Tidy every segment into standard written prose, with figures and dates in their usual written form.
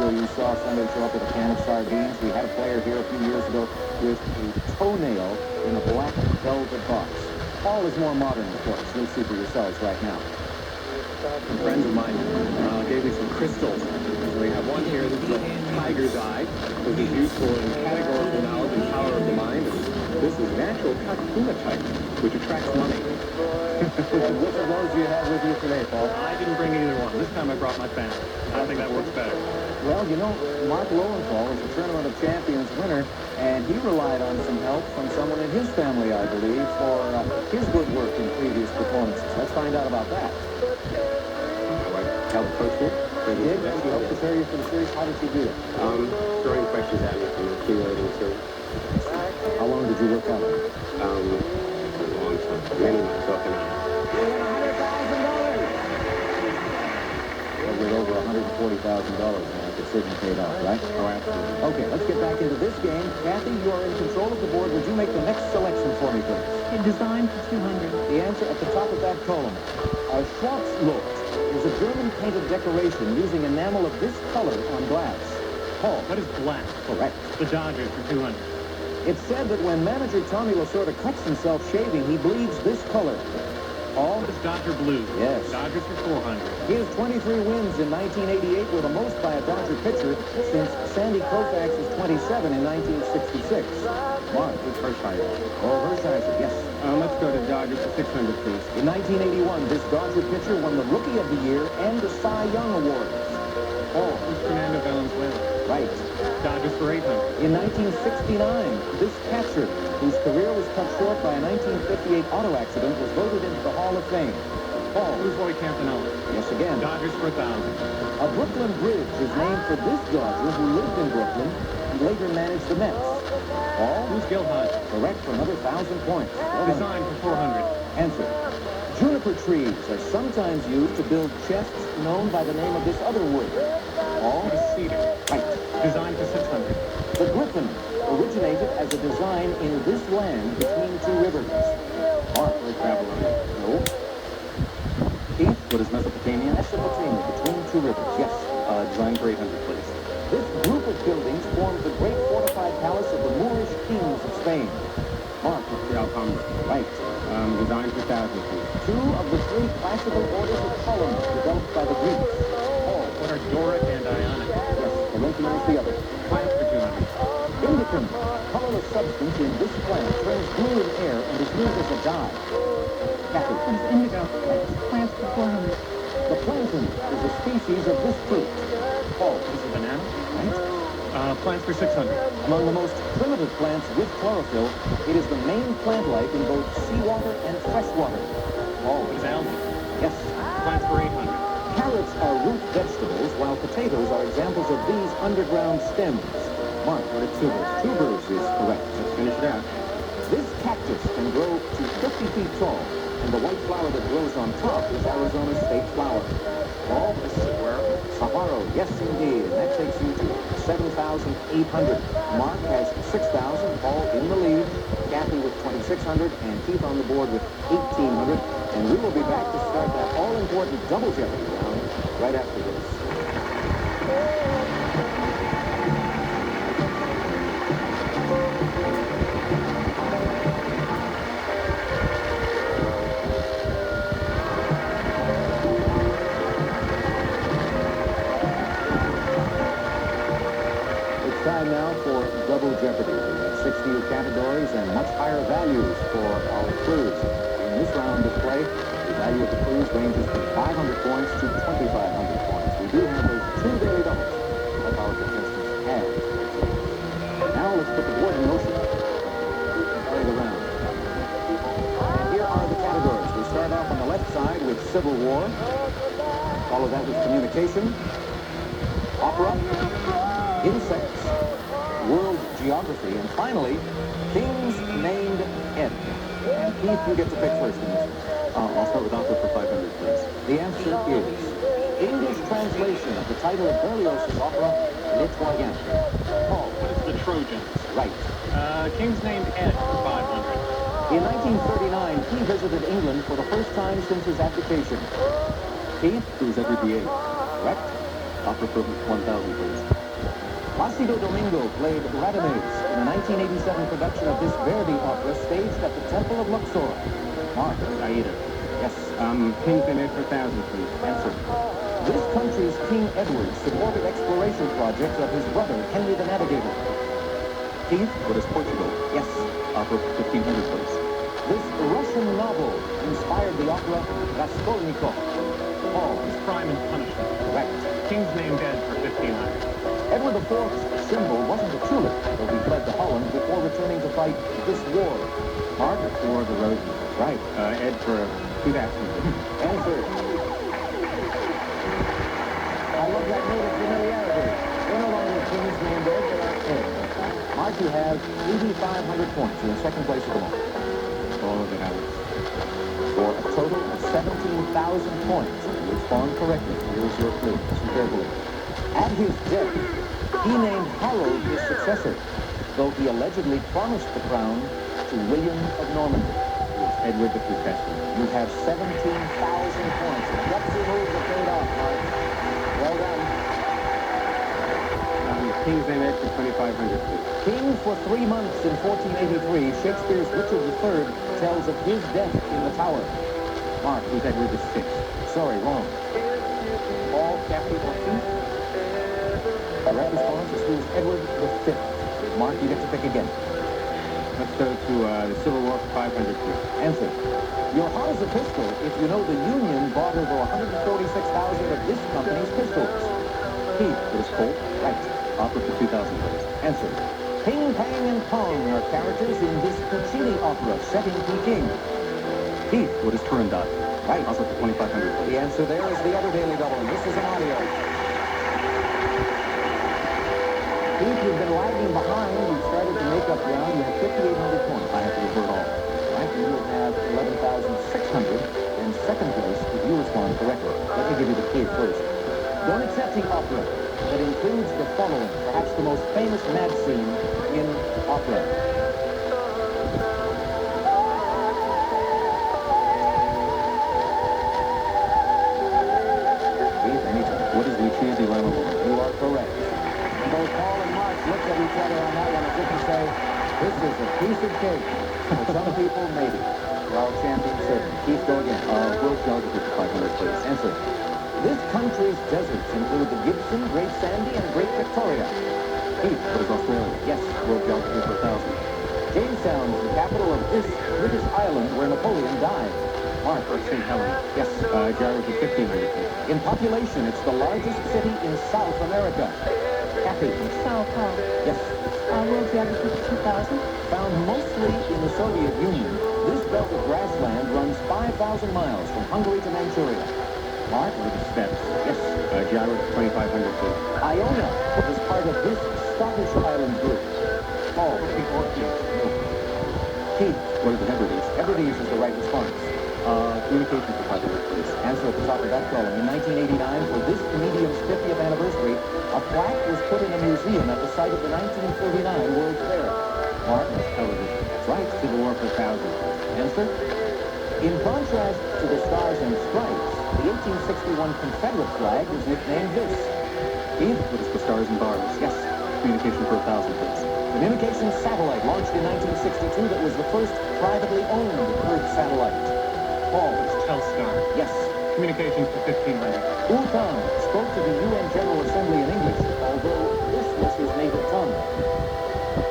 ago you saw somebody show up with a can of sardines. We had a player here a few years ago with a toenail in a black velvet box. Paul is more modern, of course. You'll see for yourselves right now. Some friends of mine gave me some crystals. We have one here that's a tiger's eye, which is useful in categorical knowledge and power of the mind. And this is natural hematite, which attracts money. Which of those do you have with you today, Paul? I didn't bring either one. This time I brought my family. I think that works better. Well, you know, Mark Lowenthal is a Tournament of Champions winner, and he relied on some help from someone in his family, I believe, for his good work in previous performances. Let's find out about that. Help coach you? He did? He helped prepare you for the series? How did he do it? Throwing questions at me from accumulating series. How long did you work on it? A long time. Many months, off and on. With over $140,000 now, the decision paid off, right? Oh, absolutely. Okay, let's get back into this game. Kathy, you are in control of the board. Would you make the next selection for me, please? Design for 200. The answer at the top of that column. Schwarzloch is a German painted decoration using enamel of this color on glass. Paul. What is black? Correct. The Dodgers for 200. It's said that when manager Tommy Lasorda cuts himself shaving, he bleeds this color. Paul. What is Dodger blue? Yes. Dodgers for 400. He has 23 wins in 1988, with the most by a Dodger pitcher since Sandy Koufax's 27 in 1966. Mark. It's Hershiser. Oh, Hershiser, yes. Let's go to Dodgers for 600, please. In 1981, this Dodger pitcher won the Rookie of the Year and the Cy Young Awards. Oh, It's Fernando Valenzuela. right. Dodgers for 800. In 1969, this catcher, whose career was cut short by a 1958 auto accident, was voted into the Hall of Fame. Paul. Who's Roy Campanella? Yes, again. Dodgers for 1,000. A Brooklyn bridge is named for this Dodger who lived in Brooklyn and later managed the Mets. Paul. Who's Gil Hodge? Correct for another 1,000 points. Well done. Design for 400. Answer. Juniper trees are sometimes used to build chests known by the name of this other wood. Paul. What is cedar? Right. Design for 600. The Griffin originated as a design in this land between two rivers. Mark. Where's Babylonia? No. Keith. What is Mesopotamia? Mesopotamia, between two rivers. Yes. Design for 800, please. This group of buildings formed the great fortified palace of the Moorish kings of Spain. Mark. The Alhambra. Right. Design for 1,000, please. Two of the three classical orders of columns developed by the Greeks. Paul. What are Doric and Ionic? Yes. Corinthian is the other. Plants for 200. Indicum, colorless substance in this plant, turns blue in air and is used as a dye. Kathy. What is indigo? Plants for 400. The plantain is a species of this fruit. Paul. This is banana. Right? Plants for 600. Among the most primitive plants with chlorophyll, it is the main plant life in both seawater and freshwater. Paul. What is algae? Yes. Plants for 800. Carrots are root vegetables, while potatoes are examples of these underground stems. Mark. What are tubers? Tubers is correct. Let's finish it out. This cactus can grow to 50 feet tall, and the white flower that grows on top is Arizona's state flower. Paul. This is where? Saguaro, yes indeed, and that takes you to 7,800. Mark has 6,000, Paul in the lead, Kathy with 2,600, and Keith on the board with 1,800. And we will be back to start that all-important double jeopardy round right after this. Time now for Double Jeopardy. We have 6 new categories and much higher values for our clues. In this round of play, the value of the clues ranges from 500 points to 2,500 points. We do have those 2 daily doubles like our contestants have. Now let's put the board in motion and play the round. And here are the categories. We start off on the left side with Civil War. Follow that with Communication, Opera, Insects, World Geography, and finally, Things Named Ed. And Keith, you get to pick first in this one. I'll start with opera for 500, please. The answer is English translation of the title of Berlioz's opera, Les Troyens. Paul. What is the Trojans? Right. King's named Ed for 500. In 1939, he visited England for the first time since his abdication. Keith. Who's Edward VIII? Correct. Opera for 1,000, please. Placido Domingo played Radames in a 1987 production of this Verdi opera staged at the Temple of Luxor. Mark. Aida. Yes. King's Name for 1,000, please. Answer. This country's King Edward supported exploration projects of his brother, Henry the Navigator. Keith. What is Portugal? Yes. Opera for 1,500, please. This Russian novel inspired the opera Raskolnikov. Paul. Crime and Punishment. Correct. King's Name Dead for 1,500. Edward IV's symbol wasn't a tulip, though he fled to Holland before returning to fight this war. Mark. War of the Roses. Right. Ed for 2,000. Answer. I love that note of familiarity. They're no longer King's Name Dead, they are Ed. Mark, you have 8,500 points. You're in second place at the moment. All of it, Alex. For a total of 17,000 points. You respond correctly. Here's your clue. Listen carefully. At his death, he named Harold his successor, though he allegedly promised the crown to William of Normandy. Edward the Confessor. You have 17,000 points. Gutsy move that paid off, Mark. Well done. King's Name Ed for 2,500, please. King for 3 months in 1483, Shakespeare's Richard III tells of his death in the Tower. Mark. Who's Edward the Sixth? Sorry, wrong. Paul, Kathy, or Keith? Correct response is who's Edward V. Mark, you get to pick again. Let's go to the Civil War for 500, please. Answer. You're hot as a pistol if you know the Union bought over 146,000 of this company's pistols. Keith. What is Colt? Right. Opera for 2,000, please. Answer. Ping, Pang, and Pong are characters in this Puccini opera set in Peking. Keith. What is Turandot? Right. Opera for 2,500, The please. answer there is the other Daily Double, and this is an audio. Keith, you've been lagging behind. You've started to make up ground. You have 5,800 points. I have to revert all. Right, you will have 11,600 in second place if you respond correctly. Let me give you the clue first. Donizetti opera that includes the following, perhaps the most famous mad scene in opera. Keith, anytime. What is Lucia di Lammermoor? You are correct. And both Paul and Mark looked at each other on that one as if to say, this is a piece of cake. For some people, maybe. For our champion, certainly. Keith, go again. World Geography for 500, please. Answer. This country's deserts include the Gibson, Great Sandy, and Great Victoria. Keith. What is Australia? Yes. World Geography for 1,000. Jamestown is the capital of this British island where Napoleon died. Mark. Or St. Helena. Yes. Geography 1,500, please. In population, it's the largest city in South America. Kathy. Sao Paulo. Yes. World Geography for 2,000. Found mostly in the Soviet Union, this belt of grassland runs 5,000 miles from Hungary to Manchuria. Mark? What are the steps? Yes. Geography 2,500, please. Iona is part of this Scottish island group. Paul? Keith? What are the Hebrides? Hebrides is the right response. Communication for 500, please. Answer at the top of that column. In 1989, for this medium's 50th anniversary, a plaque was put in a museum at the site of the 1939 World's Fair. Mark? Television. That's right. Civil War for 1,000. Answer? In contrast to the Stars and Stripes, the 1861 Confederate flag was nicknamed this. Keith? What is the Stars and Bars? Yes. Communication for 1,000, please. Communication satellite launched in 1962 that was the first privately owned Earth satellite. Paul? Telstar. Yes. Communication for 1,500. Bhutan spoke to the UN General Assembly in English, although this was his native tongue.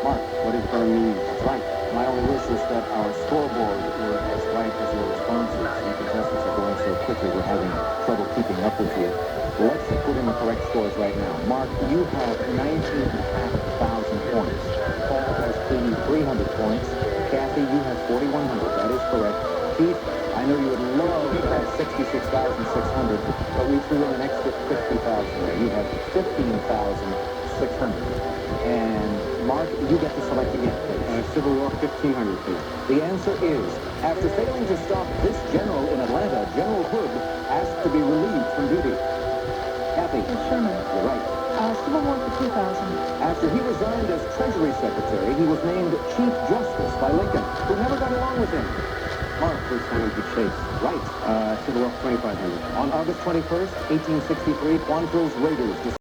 Mark? What is Burmese? That's right. My only wish is that our scoreboard were as right as your responses. You contestants are going so quickly, we're having trouble keeping up with you. Let's put in the correct scores right now. Mark, you have 19,500 points. Paul has 300 points. Kathy, you have 4,100. That is correct. Keith, I know you would love to have 66,600, but we threw in an extra 50,000 there. You have 15,600. And Mark, you get to select again, please. Civil War 1,500, please. The answer is, after failing to stop this general in Atlanta, General Hood asked to be relieved from duty. Kathy? Sherman. You're right. Civil War for 2,000. After he resigned as Treasury Secretary, he was named Chief Justice by Lincoln, who never got along with him. Clark first time to chase? Right. Civil 2500. On August 21st, 1863, Quantrill's Raiders